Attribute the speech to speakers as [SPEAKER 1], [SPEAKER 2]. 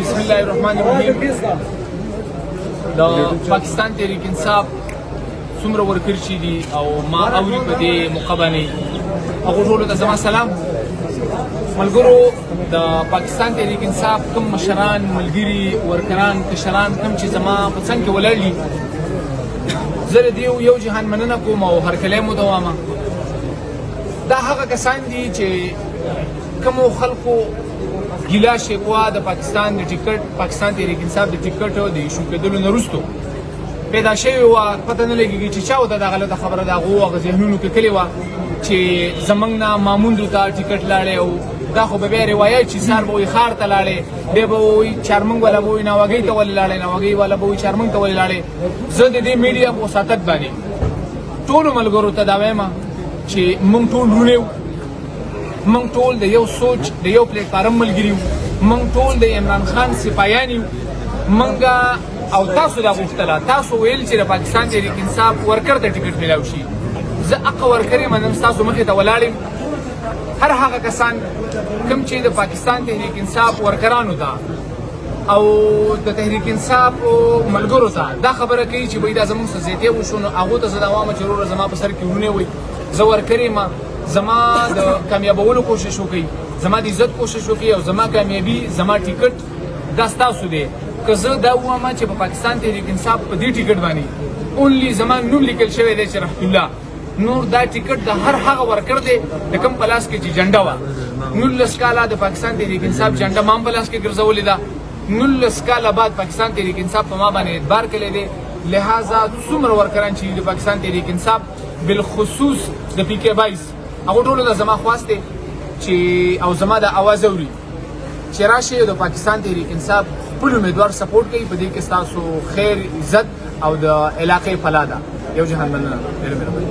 [SPEAKER 1] بسم الله الرحمن الرحیم. د پاکستان تحریک انصاف څومره ورکړي چې دي او ما اوري په دې موقع باندې هغو ټولو ته زما سلام. ملګرو، د پاکستان تحریک انصاف کوم مشران، ملګري، ورکران، کشران کوم چې زما په څنګ کې ولاړ دي، زه د دې یو جهان مننه کوم او هرکلی مو دوامه. دا هغه کسان دي چې کومو خلکو ګیله شکوا د پاکستان د ټیکټ، پاکستان تحریک انصاف د ټیکټ د ایشو کېدلو نه وروستو پیدا شوې وه، پته نه لګېږي چې چا ورته دا غلطه خبره د هغو هغه ذهنونو کې کلې وه چې زموږ نه ماموندو ته ټیکټ لاړې، او دا خو به بیا روایت چې سهار به وایي ښار ته لاړې، بیا به وایي چارمنګ والا به وایي ناوګۍ ته ولې لاړې، ناوګۍ والا به وایي چارمنګ ته ولې لاړې. زه د دې میډیا په وساطت باندې ټولو ملګرو ته دا وایم چې موږ ټول رونه یو، موږ ټول د یو سوچ د یو پلیټفارم ملګري یو، موږ ټول د عمران خان سپایان یو. موږ او تاسو دا غوښتله، تاسو ویل چې د پاکستان تحریک انصاف ورکر ته ټیکټ میلاو شي. زه هغه ورکر یم، نن ستاسو مخې ته ولاړ یم. هر هغه کسان کوم چې د پاکستان تحریک انصاف ورکرانو ته او د تحریک انصاف ملګرو ته دا خبره کوي چې دا زموږ څه زیاتې وشو، نو هغو ته زه دا وایم چې وروره زما په سر کې ورونه وي، زه ورکر یم، زما د کامیابولو کوشش وکړئ، زما د عزت کوشش وکړئ او زما کامیابي، زما ټیکټ دا ستاسو دی. که زه دا ووایم چې په پاکستان تحریک انصاف په دې ټیکټ باندې اونلی زما نوم لیکل شوی دی چې رحمت الله، نور دا ټیکټ د هر هغه ورکر دی د کوم په لاس کې چې جنډه وه. 19 کاله د پاکستان تحریک انصاف جنډه ما هم په لاس کې ګرځولې ده. 19 کاله بعد پاکستان تحریک انصاف په ما باندې اعتبار کړی دی. لہذا څومره ورکران چې د پاکستان تحریک انصاف بالخصوص د پی کې 22 هغو ټولو ته زما خواست دی چې او زما د اواز اوري چې راشي د پاکستان تحریک انصاف خپل امیدوار سپورټ کوي. په دې کې ستاسو خیر، عزت او د علاقې فلاح ده. یو جهان مننه. ډېره مهرباني.